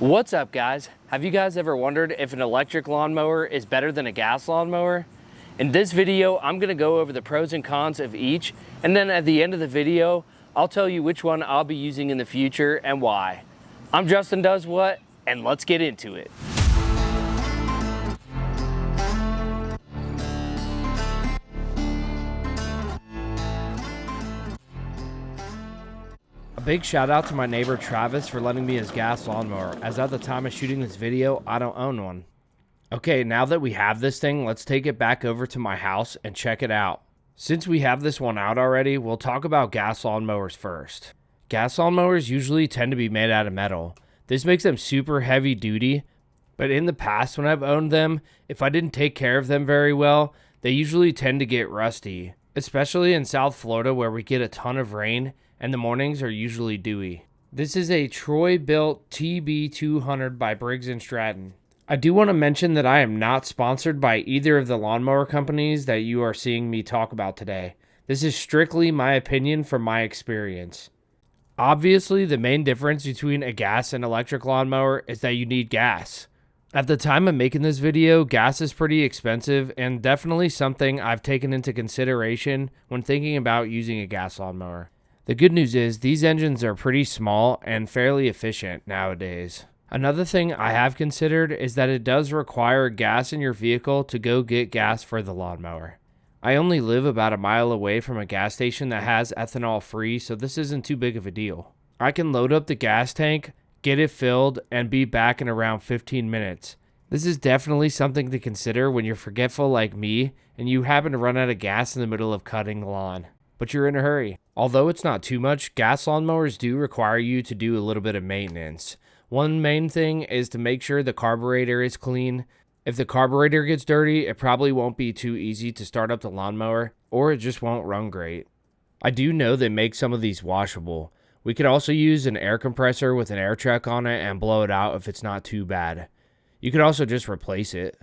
What's up, guys? Have you guys ever wondered if an electric lawnmower is better than a gas lawnmower? In this video, I'm gonna go over the pros and cons of each, and then at the end of the video, I'll tell you which one I'll be using in the future and why. I'm Justin Does What, and let's get into it. A big shout out to my neighbor Travis for letting me his gas lawnmower, as at the time of shooting this video, I don't own one. Okay, now that we have this thing, let's take it back over to my house and check it out. Since we have this one out already, we'll talk about gas lawnmowers first. Gas lawnmowers usually tend to be made out of metal. This makes them super heavy duty, but in the past when I've owned them, if I didn't take care of them very well, they usually tend to get rusty, especially in South Florida where we get a ton of rain and the mornings are usually dewy. This is a Troy-built TB200 by Briggs and Stratton. I do want to mention that I am not sponsored by either of the lawnmower companies that you are seeing me talk about today. This is strictly my opinion from my experience. Obviously, the main difference between a gas and electric lawnmower is that you need gas. At the time of making this video, gas is pretty expensive and definitely something I've taken into consideration when thinking about using a gas lawnmower. The good news is these engines are pretty small and fairly efficient nowadays. Another thing I have considered is that it does require gas in your vehicle to go get gas for the lawnmower. I only live about a mile away from a gas station that has ethanol free, so this isn't too big of a deal. I can load up the gas tank, get it filled, and be back in around 15 minutes. This is definitely something to consider when you're forgetful like me and you happen to run out of gas in the middle of cutting the lawn, but you're in a hurry. Although it's not too much, gas lawnmowers do require you to do a little bit of maintenance. One main thing is to make sure the carburetor is clean. If the carburetor gets dirty, it probably won't be too easy to start up the lawnmower, or it just won't run great. I do know they make some of these washable. We could also use an air compressor with an air check on it and blow it out if it's not too bad. You could also just replace it.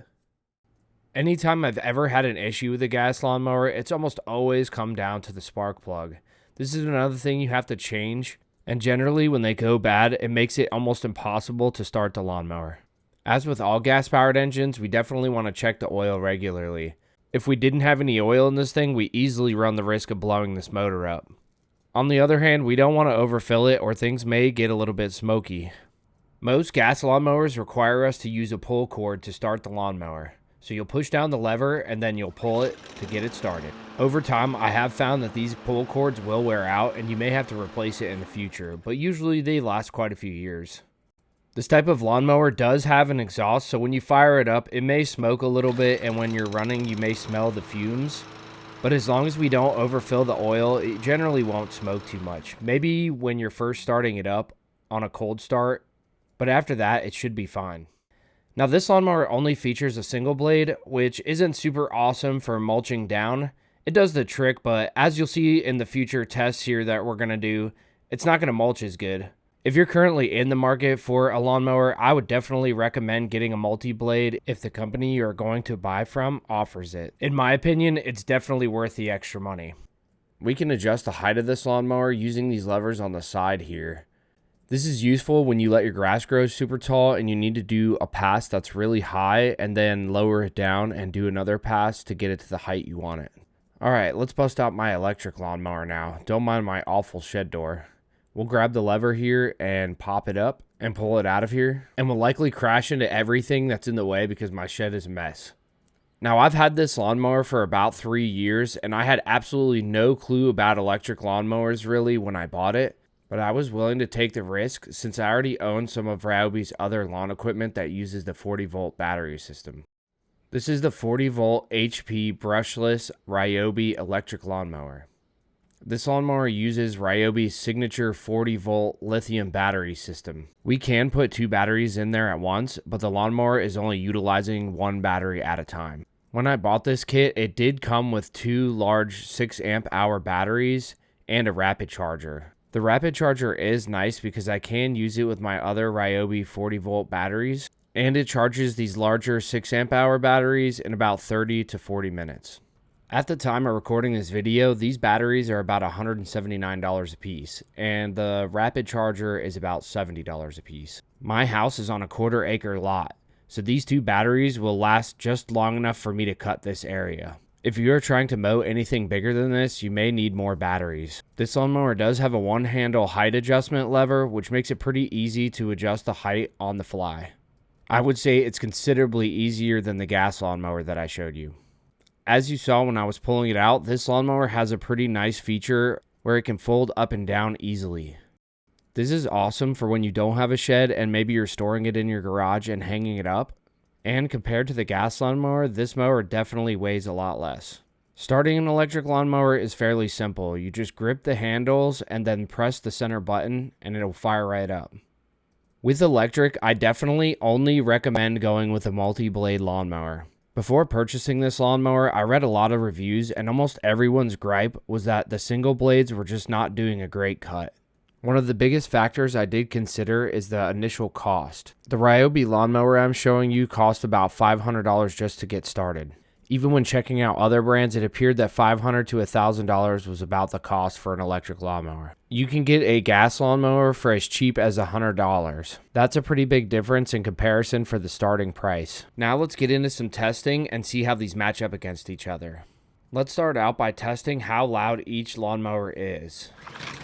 Anytime I've ever had an issue with a gas lawnmower, it's almost always come down to the spark plug. This is another thing you have to change, and generally when they go bad, it makes it almost impossible to start the lawnmower. As with all gas-powered engines, we definitely want to check the oil regularly. If we didn't have any oil in this thing, we easily run the risk of blowing this motor up. On the other hand, we don't want to overfill it or things may get a little bit smoky. Most gas lawnmowers require us to use a pull cord to start the lawnmower. So you'll push down the lever and then you'll pull it to get it started. Over time, I have found that these pull cords will wear out and you may have to replace it in the future, but usually they last quite a few years. This type of lawnmower does have an exhaust, so when you fire it up, it may smoke a little bit, and when you're running, you may smell the fumes. But as long as we don't overfill the oil, it generally won't smoke too much. Maybe when you're first starting it up on a cold start, but after that, it should be fine. Now, this lawnmower only features a single blade, which isn't super awesome for mulching down. It does the trick, but as you'll see in the future tests here that we're going to do, it's not going to mulch as good. If you're currently in the market for a lawnmower, I would definitely recommend getting a multi-blade if the company you're going to buy from offers it. In my opinion, it's definitely worth the extra money. We can adjust the height of this lawnmower using these levers on the side here. This is useful when you let your grass grow super tall and you need to do a pass that's really high and then lower it down and do another pass to get it to the height you want it. Alright, let's bust out my electric lawnmower now. Don't mind my awful shed door. We'll grab the lever here and pop it up and pull it out of here. And we'll likely crash into everything that's in the way because my shed is a mess. Now, I've had this lawnmower for about 3 years and I had absolutely no clue about electric lawnmowers really when I bought it. But I was willing to take the risk since I already own some of Ryobi's other lawn equipment that uses the 40-volt battery system. This is the 40-volt HP brushless Ryobi electric lawnmower. This lawnmower uses Ryobi's signature 40-volt lithium battery system. We can put 2 batteries in there at once, but the lawnmower is only utilizing 1 battery at a time. When I bought this kit, it did come with 2 large 6 amp hour batteries and a rapid charger. The rapid charger is nice because I can use it with my other Ryobi 40-volt batteries, and it charges these larger 6 amp hour batteries in about 30 to 40 minutes. At the time of recording this video, these batteries are about $179 a piece, and the rapid charger is about $70 a piece. My house is on a 1/4 acre lot, so these two batteries will last just long enough for me to cut this area. If you are trying to mow anything bigger than this, you may need more batteries. This lawnmower does have a one-handle height adjustment lever, which makes it pretty easy to adjust the height on the fly. I would say it's considerably easier than the gas lawnmower that I showed you. As you saw when I was pulling it out, this lawnmower has a pretty nice feature where it can fold up and down easily. This is awesome for when you don't have a shed and maybe you're storing it in your garage and hanging it up. And compared to the gas lawnmower, this mower definitely weighs a lot less. Starting an electric lawnmower is fairly simple. You just grip the handles and then press the center button and it'll fire right up. With electric, I definitely only recommend going with a multi-blade lawnmower. Before purchasing this lawnmower, I read a lot of reviews and almost everyone's gripe was that the single blades were just not doing a great cut. One of the biggest factors I did consider is the initial cost. The Ryobi lawnmower I'm showing you cost about $500 just to get started. Even when checking out other brands, it appeared that $500 to $1,000 was about the cost for an electric lawnmower. You can get a gas lawnmower for as cheap as $100. That's a pretty big difference in comparison for the starting price. Now let's get into some testing and see how these match up against each other. Let's start out by testing how loud each lawnmower is.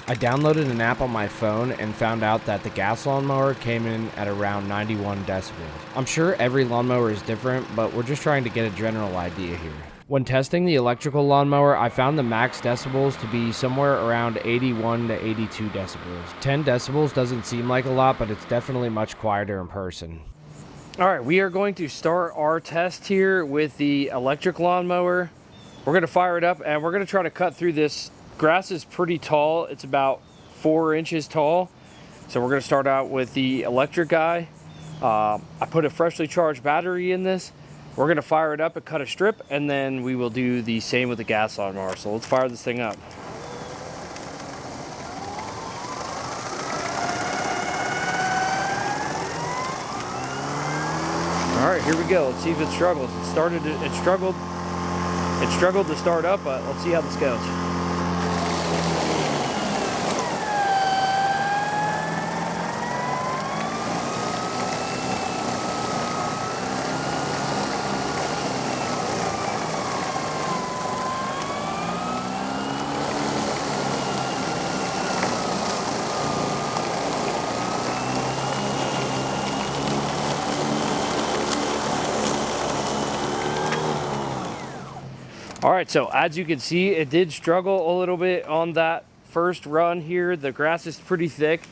I downloaded an app on my phone and found out that the gas lawnmower came in at around 91 decibels. I'm sure every lawnmower is different, but we're just trying to get a general idea here. When testing the electrical lawnmower, I found the max decibels to be somewhere around 81 to 82 decibels. 10 decibels doesn't seem like a lot, but it's definitely much quieter in person. All right, we are going to start our test here with the electric lawnmower. We're going to fire it up and we're going to try to cut through this. Grass is pretty tall. It's about 4 inches tall. So we're going to start out with the electric guy. I put a freshly charged battery in this. We're going to fire it up and cut a strip, and then we will do the same with the gas lawnmower. So let's fire this thing up. All right, here we go. Let's see if it struggles. It struggled to start up, but let's see how this goes. All right, so as you can see, it did struggle a little bit on that first run here. The grass is pretty thick.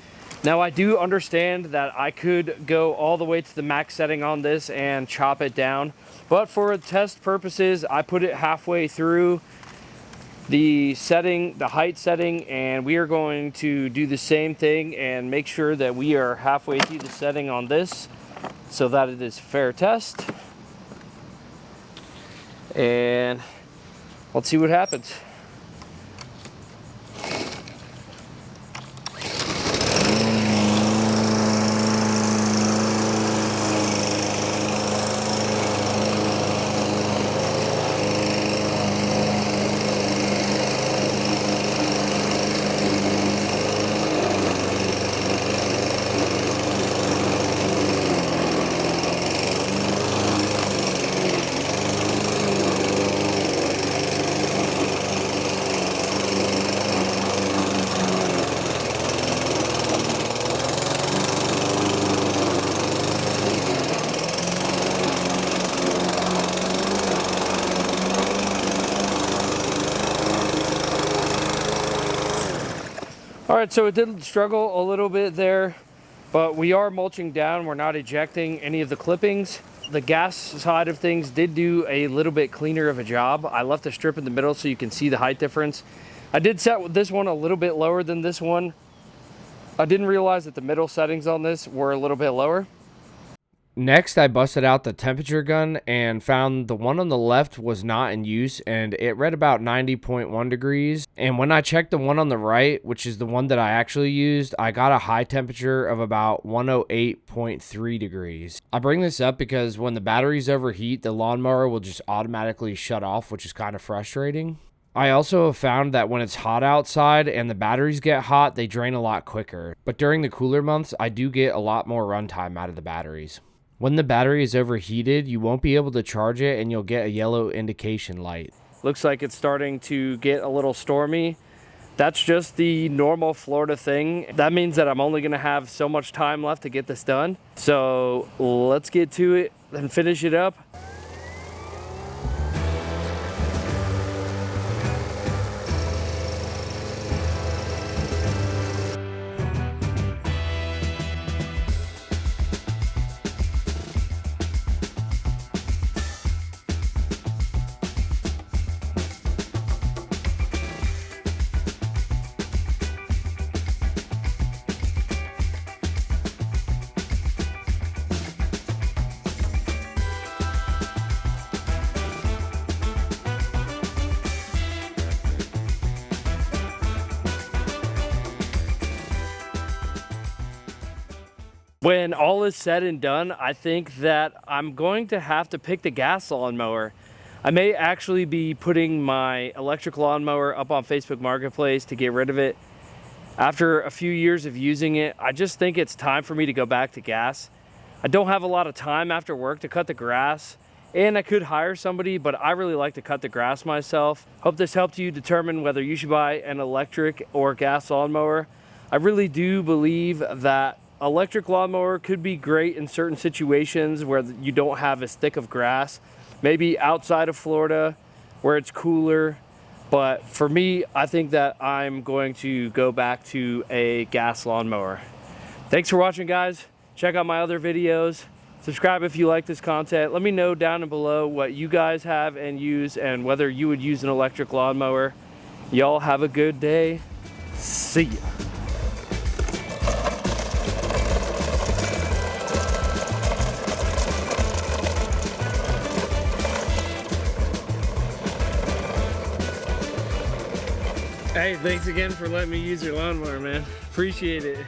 Now I do understand that I could go all the way to the max setting on this and chop it down, but for test purposes, I put it halfway through the setting, the height setting, and we are going to do the same thing and make sure that we are halfway through the setting on this so that it is a fair test. And let's see what happens. All right, so it did struggle a little bit there, but we are mulching down. We're not ejecting any of the clippings. The gas side of things did do a little bit cleaner of a job. I left a strip in the middle so you can see the height difference. I did set this one a little bit lower than this one. I didn't realize that the middle settings on this were a little bit lower. Next, I busted out the temperature gun and found the one on the left was not in use, and it read about 90.1 degrees. And when I checked the one on the right, which is the one that I actually used, I got a high temperature of about 108.3 degrees. I bring this up because when the batteries overheat, the lawnmower will just automatically shut off, which is kind of frustrating. I also have found that when it's hot outside and the batteries get hot, they drain a lot quicker. But during the cooler months, I do get a lot more runtime out of the batteries. When the battery is overheated, you won't be able to charge it and you'll get a yellow indication light. Looks like it's starting to get a little stormy. That's just the normal Florida thing. That means that I'm only gonna have so much time left to get this done. So let's get to it and finish it up. When all is said and done, I think that I'm going to have to pick the gas lawnmower. I may actually be putting my electric lawnmower up on Facebook Marketplace to get rid of it. After a few years of using it, I just think it's time for me to go back to gas. I don't have a lot of time after work to cut the grass, and I could hire somebody, but I really like to cut the grass myself. Hope this helped you determine whether you should buy an electric or gas lawnmower. I really do believe that electric lawnmower could be great in certain situations where you don't have as thick of grass, maybe outside of Florida where it's cooler. But for me, I think that I'm going to go back to a gas lawnmower. Thanks for watching, guys. Check out my other videos. Subscribe if you like this content. Let me know down below what you guys have and use and whether you would use an electric lawnmower. Y'all have a good day. See ya. Hey, thanks again for letting me use your lawnmower, man. Appreciate it.